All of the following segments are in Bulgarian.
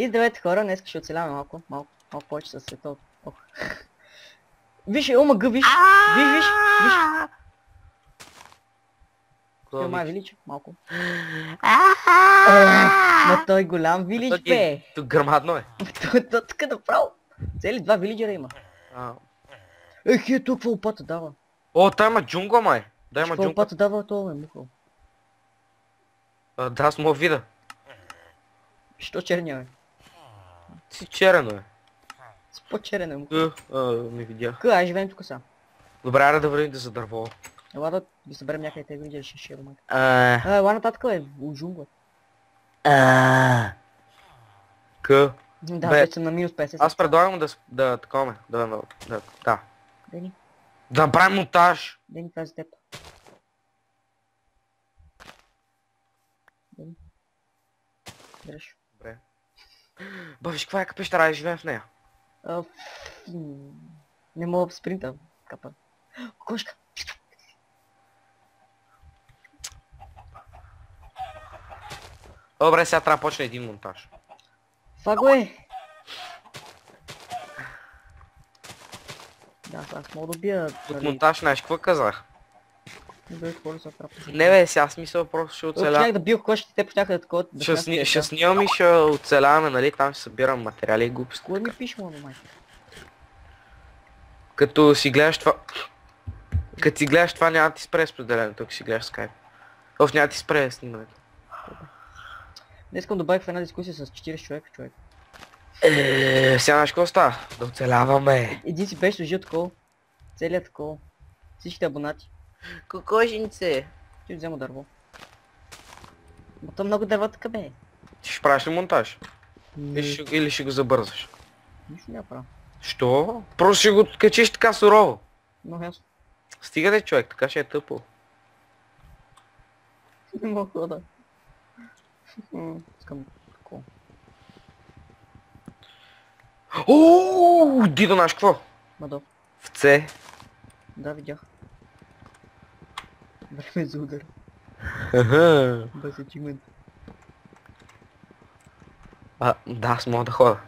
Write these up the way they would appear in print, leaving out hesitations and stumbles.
И здравейте хора, днес ще оцеляваме малко повече със светото. Виж, омага, виж! Виж! Май Вилич, малко. Ма той голям Вилич, бе! Тук грамадно е. Той тук направо. Цели 2 вилиджера има. Ех, тук какво опата дава? О, той има джунгла, май. Да, има Какво джунгла. опата дава това, бе, мухъл? Да, аз мога вида. Що черня, бе? Си черено е. С по-черен е, мухъл. Не видях. Ай, живеем тук са. Добре, аре да вървим да за дърво. Ела да ги съберем някъде те вилиджери, ще шеро, майка. К. Ела нататък, бе, в джунгла. Да, Бе, вече съм на минус 50. Аз предлагам да такова, да. Дени, Да направим монтаж. Дени, това е за теб. Дени. Дръж. Добре. Виж, каква е пещера и живеем в нея. Не мога в спринта, капа. Кошка! Добре, сега трябва да почне един монтаж. Това го е! Да, сега аз мога да убия... От монтаж, знаеш какво казах? Не бе, хора са трапа. Не бе, сега смисъл просто ще оцеля. Щях да бил кошките, те почнаха да такова... Ще снимам и ще оцеляваме, нали? Там ще събирам материали и глупости. Кога ми пише, мама, майка? Като си гледаш това... Като си гледаш това няма да ти спре споделянето, ако си гледаш скайп. Няма да ти спре снимането. Не искам да добавих в една дискусия с 40 човек. Сега знаеш какво става? Да оцеляваме. Един си беше служил такова. Целият такова. Всичките абонати. Кокошинце. Ще взема дърво. Но то много дърва така, бе. Ти ще правиш ли монтаж? Или ще го забързаш? Нищо няма право. Що? Просто ще го качиш така сурово. Много ясно. Стига де човек, така ще е тъпо. Не мога да. Искам такова. Ооо, Дидо, знаеш какво? Мадо. В С. Да, видях. Време за удар. Без ачивмент. Да, аз мога да хода.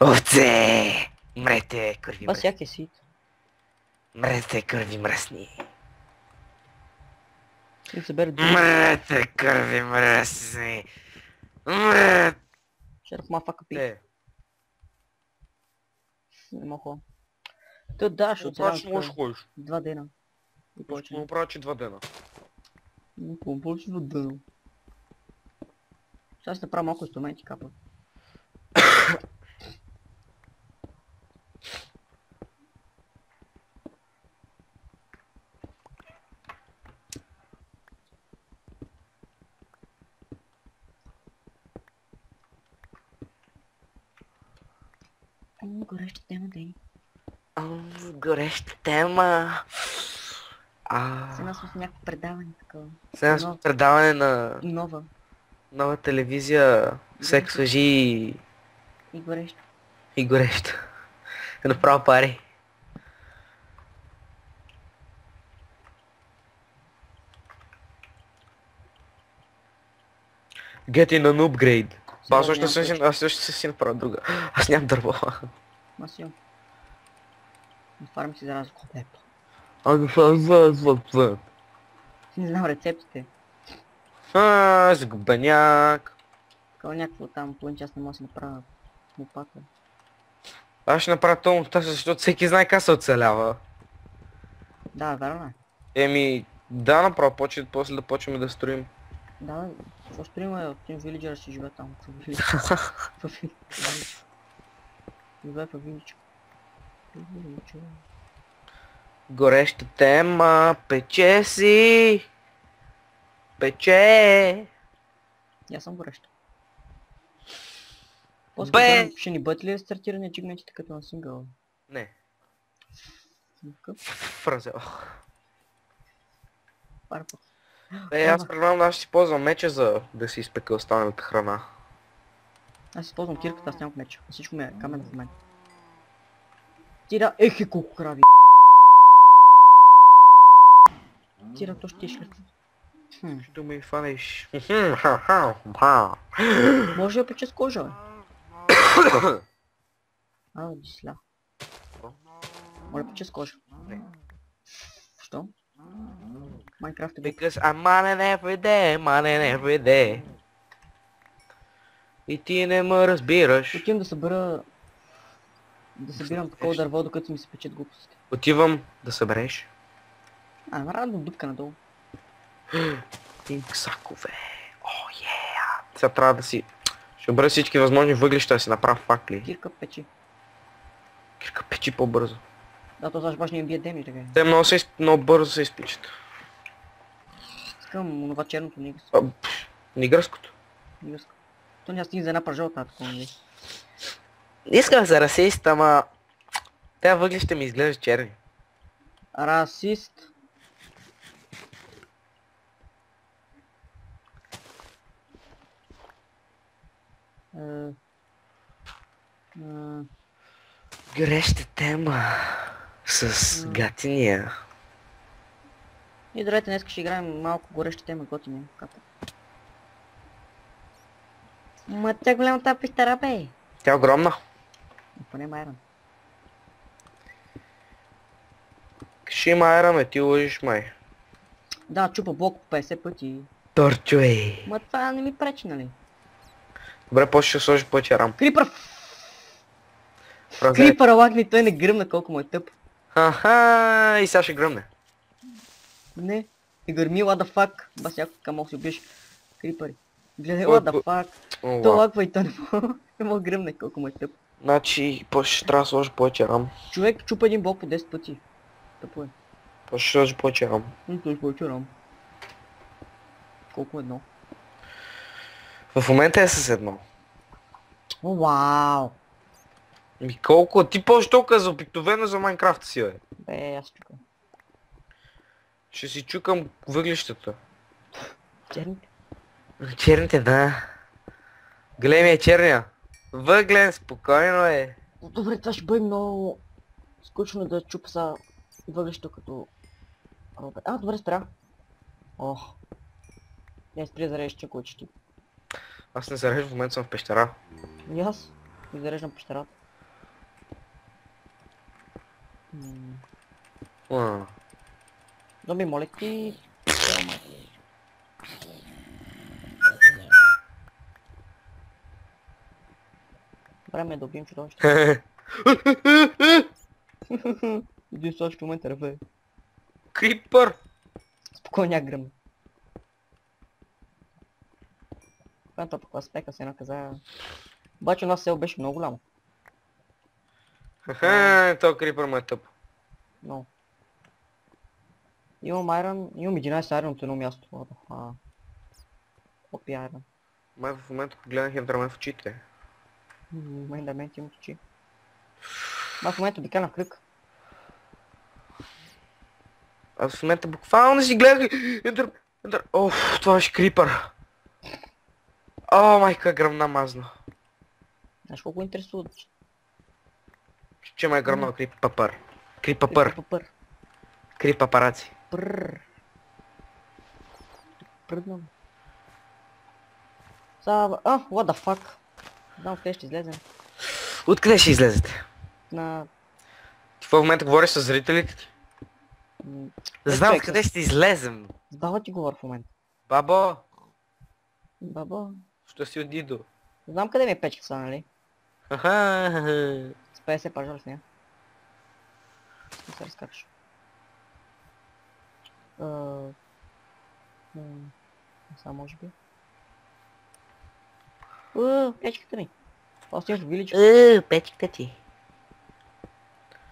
Овце! Мрете, кърви Това мръсни. всяк е сит. Мрете, кърви мръсни. И събере друг. Мрете, кърви мръсни. Мрете. Шерф мафака пи. Не мога. То да, ще оцелявам Значи можеш ходиш. 2 дена. И повече. Ще го правя, че 2 дена. Какво повече 2 дена? Сега ще направя малко инструменти, капа. Гореща тема, Дени. Гореща тема. Сега сме с някакво предаване такова. Сега сме предаване на Нова. нова телевизия, секс, лъжи И горещо. и горещо. Направо пари. Get in an upgrade. Аз също си направя друга. Аз нямам дърво. Аз имам. Не фарм си зараза хлеб. Не знам рецептите. Сгубеняк. Такова някакво там половин час не мога да си направя лопата. Аз ще направя това монтаж, защото всеки знае как се оцелява. Да, верно е. Да, направо, после да почваме да строим. Да, какво ще има от Team Villager си живее там. Живее в Вилич. Гореща тема, пече си. Пече. Аз съм гореща. Бе! Ще ни бъде ли стартиране ачивментите като на сингъл? Не. Какъв? Фразе. Парпа. Аз предлагам да ще си ползвам меча за да си изпека останалата храна. Аз използвам кирката, аз нямам меч. Всичко ми е камен в мен. Тира, ехе колко крави. Тира, то ще шлет. Ще ме фанеш. Може да пече с кожа, бе. А, дисля. Може да пече с кожа. Не. Що? Майнкрафт е бе. Because I'm mining every day. И ти не ме разбираш. Отивам да събера... Да събирам такова дърво, докато ми се печат глупости. Отивам да събереш. Радно дупка надолу. Инксакове. О, сега трябва да си... Ще обра всички възможни въглища да си направя факли. Кирка печи. Кирка печи по-бързо. Да, то защо баш не им бие демидж, така. Те много бързо се изпичат. Искам онова черното нигъс. Нигърското. Нигърско. То няма стига за една пържолта, такова, нали? Искам за расист, ама... Те въглища ми изглеждат черни. Расист. Гореща тема. С гатиния. И здравейте, днес ще играем малко гореща тема, готиня. Ма тя голямата пещера, бе. Тя е огромна. Поне Майрон. Кажи Майра, ти лъжиш май. Да, чупа блок по 50 пъти. Торчо е. Ма това не ми пречи, нали? Добре, после ще сложи пътя рам. Крипър! Крипъра лагни, той не гръмна колко му е тъп. Аха, и сега ще гръмне. Не. И гърми, what the fuck. Бас яко така мога си убиеш. Крипъри. Гледай, what the fuck. То лагва и той не мога гръмне колко му е тъп. Значи, после ще трябва да сложи пътя рам. Човек чупа един блок по 10 пъти. Тъпо е. После ще сложи пътя рам. Той ще рам. Колко едно? В момента е с едно. О, вау! Ми колко? Ти почти толкова за обикновено за Майнкрафта си, бе. Бе, аз чукам. Ще си чукам въглищата. Черните? Черните, да. Големия е черния. Въглен, спокойно е. Добре, това ще бъде много скучно да чупа са въглещо като... А, добре, спря. Ох. Не спри да зарежеш чеколчети. Аз не зареждам, в момента съм в пещера. И аз ми зареждам пещерата. Зомби, моля ти... Време е да убием чудовище. Един сложи в момента ръве. Крипър! Спокойно ня гръм. Когато пък спека се наказа. Обаче у нас село беше много голямо. То крипър ме е тъп. Но. Имам айрон, имам 11 айрон от едно място. Опи айрон. Май в момента погледнах ендърмен в очите. Мен да мен ти му очи. Ма в момента обикана в кръг. Аз в момента буквално си гледах Оф, това беше крипър. О, майка, гръмна мазно. Знаеш колко интересува? Че ме е гръмнал крипъпър. Крипъпър. Крипъпараци. Прррр. Пръднал. What the fuck? Знам откъде ще излезем. Откъде ще излезете? На... Ти в момента говориш с зрителите ти? Знам откъде ще излезем. С баба ти говоря в момента. Бабо! Баба... Що си от Дидо? Знам къде ми е печката, нали? С 50 пържали с нея. Не се разкачаш. Сега може би. Печката ми. Още имаш вилиджер. Печката ти.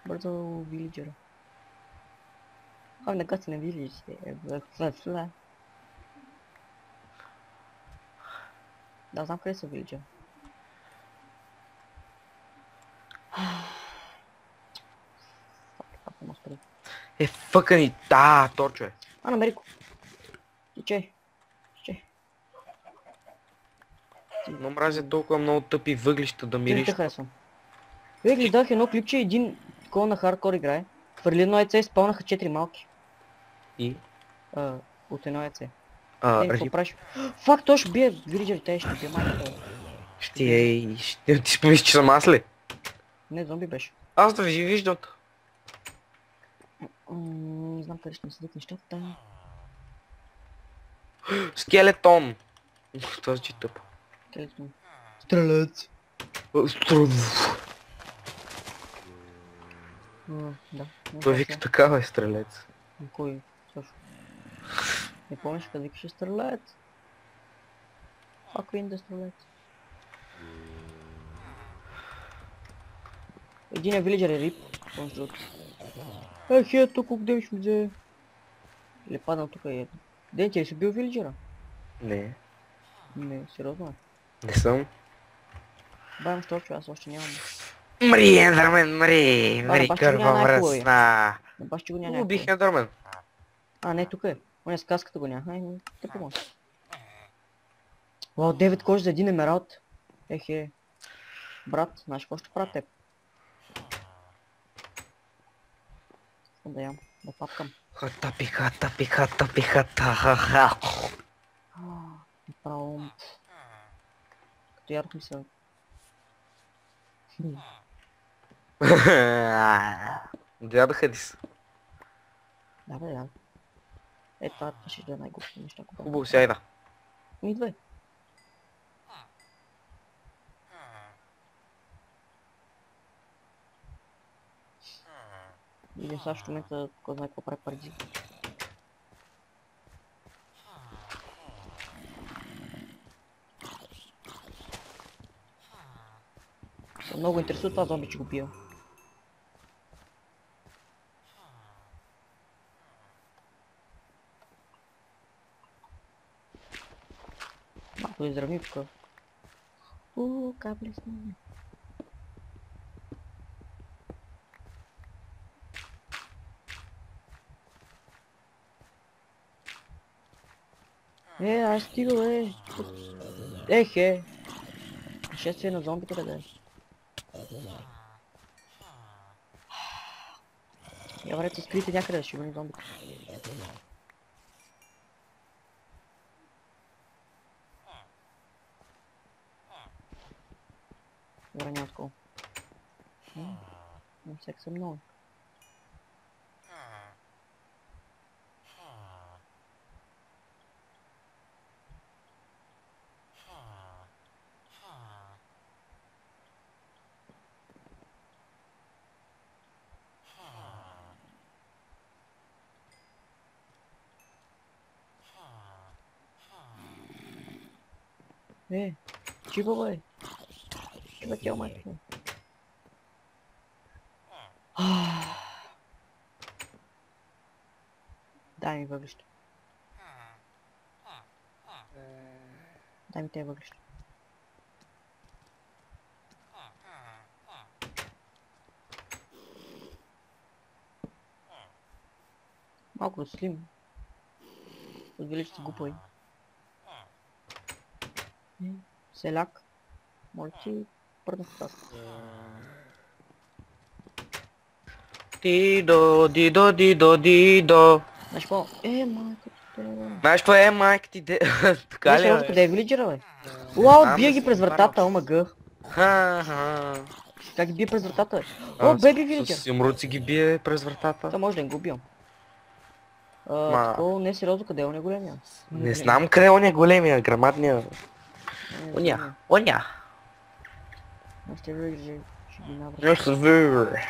Бързо вилиджера. На къси на вилиджер. Да, знам къде са вилиджер. Фъкани, да, торчо е. Намери го. Тичай. Но мразя толкова много тъпи въглища да Не те мириш. харесвам. Гледах едно клипче, един такова на хардкор играе. Хвърли едно яйце и спълнаха 4 малки. И? От едно яйце. Какво Рип. правиш? Фак, той ще бие вилиджери, те ще бие майката. Ти си помислиш, че съм аз ли? Не, зомби беше. Аз да ви виждам. Не знам къде ще ми седят нещата. Скелетон. Това звучи тъпо. Скелетон. Стрелец. Да. Той вика такава е стрелец. Кой? Също. Не помниш къде викаше стрелец? Ако да стрелец. Един вилиджер е рип. Помниш другото. Тук къде ще ми взе? Или паднал тук и ето. Ден, ти ли си бил вилиджера? Не. Не, сериозно е. Не съм. Бавам що аз още нямам. Мри, Ендърмен, мри! Мри, баш, че го няма кърва най-хубавия. връзна! Не баш, че го няма. Убих Ендърмен. Не, тук е. Оня с каската го няма. Те помогна. Вау, 9 кожи за един емералд. Брат, знаеш какво ще правя теб? Искам да ям, да папкам. Хата, ха-ха. Направо... Като ярко ми се... Дядоха ти са. Да, бе, да. Това ще да е най-глупите неща. Хубаво си, айда. Идвай. Видим сега в момента, кой знае какво прави парди. Много интересува това зомби, че го бия. Малко да изравни тук. Капли сме. Аз стига, Нашествие на зомбите, бе. Я вред се скрите някъде, ще има зомбите. Добре, няма такова. Всеки съм много. Чипа, бе. Чипа тя, майка. Дай ми въглища. Дай ми те въглища. Малко да слим. Отвеличите глупави. Селяк. Може си пърна в тази. Дидо. Знаеш какво? Майка ти те. Знаеш какво е майка ти де? Така ли Къде е вилиджера, бе? Уау, бия ги през вратата, омаг. Как ги бие през вратата, бе? Беби вилиджер. С юмруци ги бие през вратата. Това може да го убивам. Такова не е сериозно, къде е он е големия? Не знам къде е он е големия, грамадния. Оня. Ще вилиджер. Ще ги набрах. Just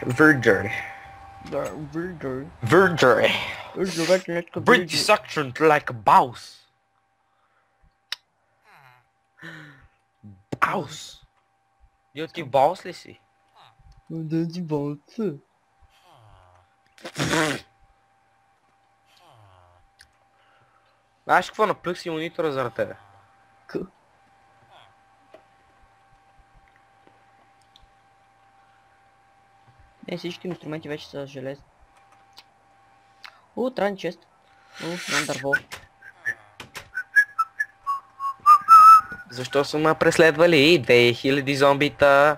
Virgin. British accent like a boss. Boss. Ти баус ли си? Да ти баус. Знаеш какво наплюх си монитора заради тебе? Всички инструменти вече са железни. Трайни чест. Ням дърво. Защо са ме преследвали 2000 зомбита?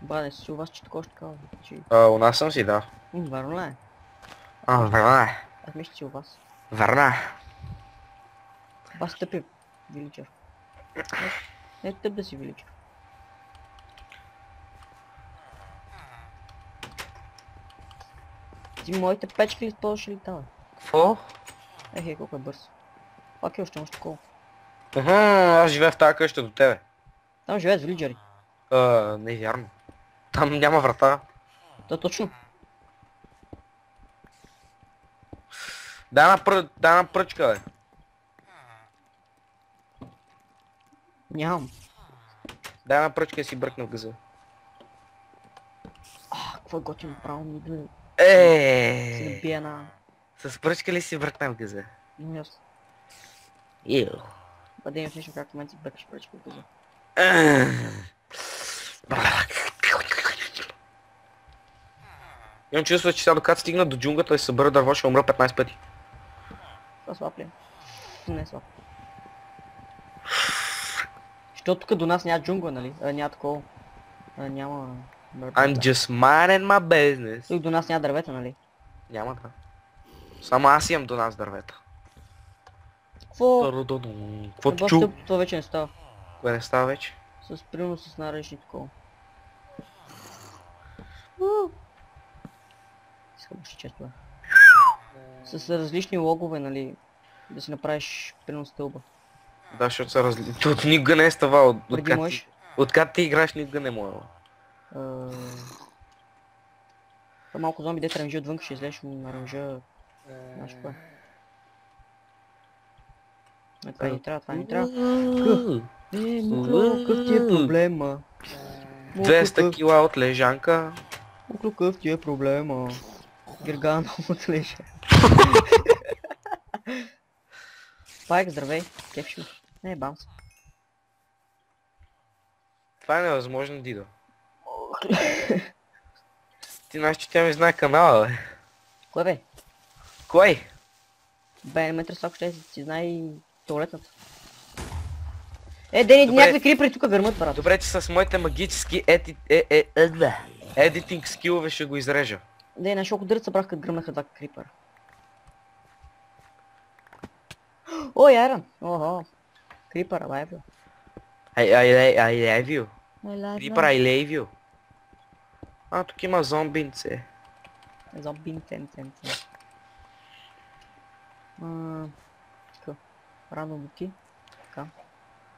Ба, не си у вас, че такова ще такава. Че... У нас съм си, да. Вярно ли е? Върна е. Аз мисля, че у вас. Върна е. Бас тъпи виличър. Не тъп да си виличър. Ти моите печки ли използваш ли това? Какво? Ехе, колко е бърз. Пак е още нещо такова. Аз живея в тази къща до тебе. Там живеят вилиджери. Не е вярно. Там няма врата. То точно. Дай на пръчка, бе. Нямам. Дай на пръчка и си бръкна в газа. Какво е готино право ми да си Е. набия на... С пръчка ли си бръкна в газа? Но ясно. Иу. Бъде имаш нещо как в момента си бъркаш пръчка от газа. Имам чувство, че сега докато стигна до джунглата и се събера дърво, ще умра 15 пъти. Това слаб ли? Не е слаб. Защото тук до нас няма джунгла, нали? Няма такова. Няма... I'm just minding my business. Тук до нас няма дървета, нали? Няма да. Само аз имам до нас дървета. Какво? Какво чу? Това вече не става. Кое не става вече? С примерно с наречни такова. Искам още често. С различни логове, нали? Да си направиш примерно стълба. Да, защото са различни. Тут никога не е ставало. Преди можеш. Откакто ти играеш, никога не може. Това малко зомби, дете ръмжи отвън, ще излезеш на ръмжа. Знаеш кое? Това ни трябва, това ни трябва. Мукло, какъв ти е проблема? 200 кила от лежанка. Мукло, какъв ти е проблема? Гергано от лежанка. Спайк, здравей, кефш ми. Не, бамс. Това е невъзможно, Дидо. Ти знаеш, че тя ми знае канала, бе. Кое бе? Кой? Бе, не ме интересува, ако ще си знае и туалетната. Дени, Добре. някакви крипери тук гърмат, брат. Добре, че с моите магически едитинг скилове ще го изрежа. Дени, на шоко дърт събрах, като гръмнаха два крипера. Ой, Айрон! Охо. Крипера, лайвил. I love you. Крипера, Крипър, I love you. Тук има зомбинце. Зомбин, цен. Така. Рано дупки. Така.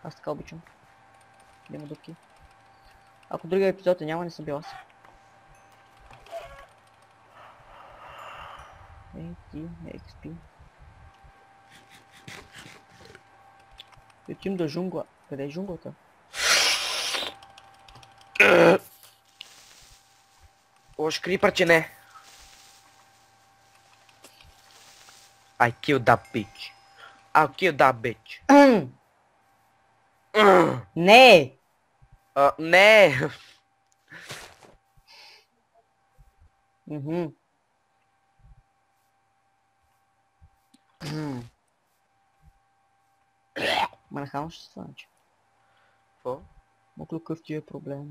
Аз така обичам. Да има дупки. Ако другия епизод няма, не съм бил аз. Ти, XP. Летим до джунгла. Къде е джунглата? Лош крипър, че не. I killed that bitch. I'll kill that bitch. Не! Не! Мгм. Ма нахално ще се слънче. Какво? Мокло, какъв ти е проблем?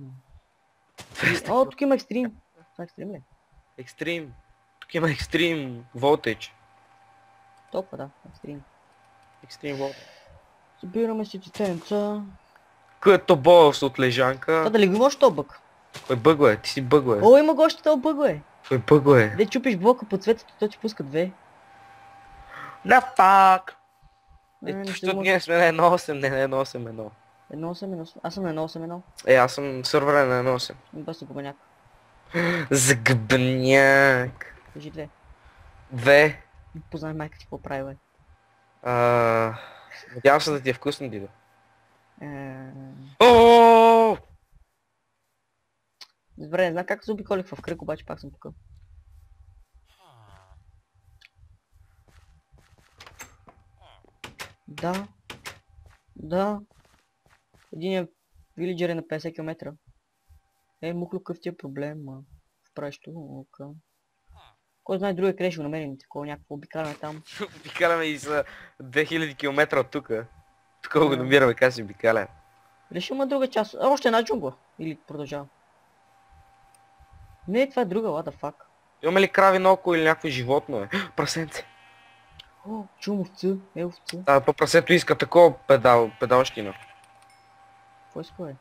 О, тук има екстрим. Това екстрим ли? Екстрим. Тук има екстрим волтеж. Толкова да, екстрим. Екстрим волтеж. Събираме си циценца. Като бос от лежанка. Това дали го имаш то бък? Кой бъгве? Ти си бъгве. О, има го още то бъгве. Кой бъгве? Де чупиш блока по цветето, то ти пуска две. Да пак! Не Защото ние сме на 1.8, не на 1.8.1. 1.8. Аз съм на 1.8.1. Аз съм сървъра на 1.8. Бас се губаняк. Загъбняк. Кажи две. 2. Познай майка ти какво прави, бе. Надявам се да ти е вкусно, Дидо. Добре, не знам как се обиколих в кръг, обаче пак съм тук. Да. Да. Един вилиджер е на 50 км. Мукло, какъв ти е проблем, ма? правиш тук? Кой знае другия къде ще го намерим, такова някакво обикаляме там. Обикаляме и за 2000 км от тука. Тук го намираме, как се обикаля. Или ще има друга част? Още една джунгла. Или продължава. Не, това е друга, what the fuck. Имаме ли крави на око или някакво животно е? Прасенце. О, чум овца, овца. Да, по прасето иска такова педалщина. Какво иска, бе?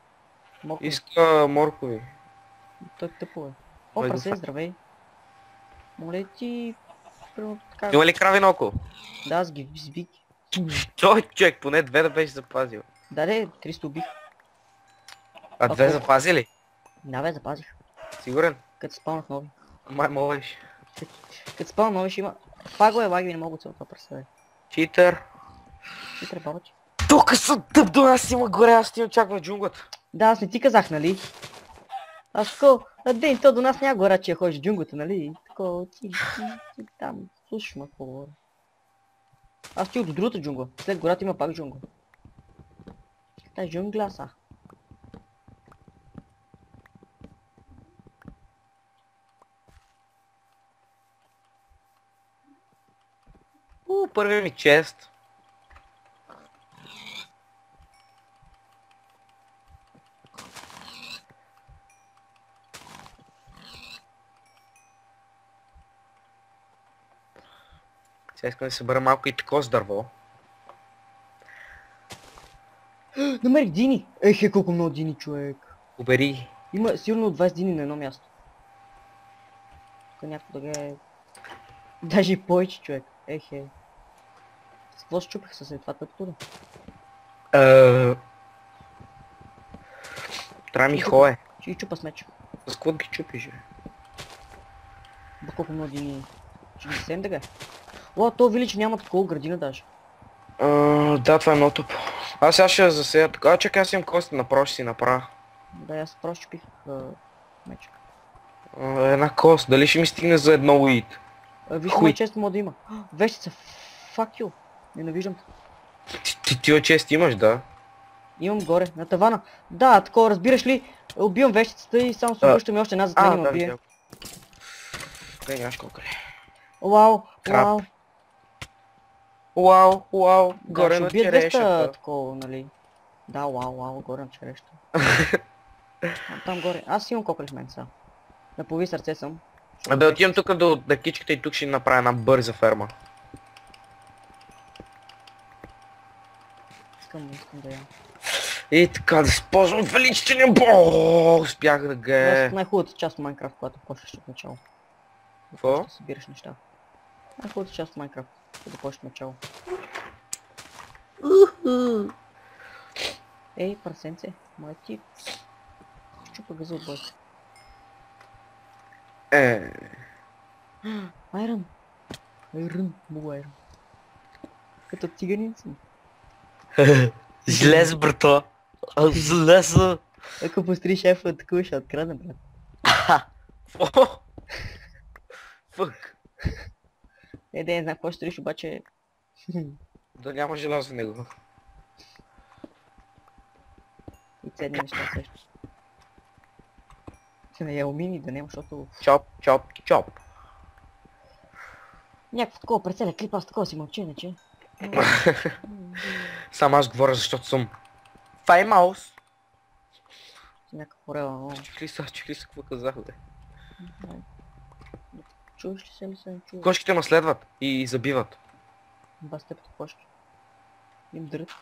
Моркови. Иска моркови. Той тъпо е. О, Ой, прасе, дуфа. здравей. Моля ти... Примерно така... Има ли крави на око? Да, аз ги избих. Той човек, поне две да беше запазил. Да, 300 убих. А две колко? запази ли? Да, бе, запазих. Сигурен? Като спалнах нови. Май можеш. Като спалнах нови ще има... Паго е лаги, не мога цялото това прасе, бе. Читър. Ти трябва ти. Тук съм тъп до нас има горе, аз ти очаквам джунглата. Да, аз не ти казах, нали? Аз тако... Ден, то до нас няма гора, че ходиш в джунглата, нали? Тако... Ти там... Слушаш ма, какво говоря. Аз стиг до другата джунгла. След гората има пак джунгла. Та джунгла са. Първи ми чест. Сега искам да събера малко и тако с дърво. Намерих дини! Ехе, колко много дини, човек. Обери. Има сигурно 20 дини на едно място. Тук някакво да е... Даже и повече, човек. Ехе. С какво щупих със това тъпто? Трябва ми хое. Ще ги чупа с меч. С какво ги чупиш, бе? Ба колко много дини. Ще ги сем да. О, то вилич няма такова градина даже. Да, това е много тъпо. Аз сега ще засея така. Чакай, аз имам кости, направо ще си направя. Да, аз просто чупих меч. Една кост, дали ще ми стигне за едно уит? Виж, Хуй. мой чест мога да има. Вещица, fuck you. Ненавиждам те. Ти от чест имаш, да? Имам горе, на тавана. Да, такова, разбираш ли? Убивам вещицата и само се обръщам и още една зад мен ме убие. Не, нямаш колко ли. Вау, Крап. вау. Уау, горе Да, ще на убия 200 черешата. такова, нали? Да, вау, горе на черешата. Там горе. Аз имам кокали в мен сега. На полови сърце съм. Да отидем тук до дъкичката и тук ще направя една бърза ферма. Искам да я. И така да използвам величествения бог! Успях да Това е га... най-хубавата част от Майнкрафт, когато почваш от начало. Какво? Ще събираш неща. Най-хубавата част от Майнкрафт, когато почваш от начало. Ей, парсенце, май ти... Щупа газа от бой. Айрон. Много айрон. Като циганин съм. Злез, брато. Злез. Ако постри шефа, такова ще открадне, брат. Фък. Да не знам какво ще сториш, обаче... Да няма желязо в него. И ценни неща също. Ще не алмини да няма, защото... Чоп. Някакво такова прецеля клип, аз такова си мълча, иначе. Сам аз говоря, защото съм файмаус. Някакво орела, Чухли са, какво казах, бе. Чуваш ли се ли съм чул? Кошките ме следват и забиват. Бас тъпите кошки. Им дрът.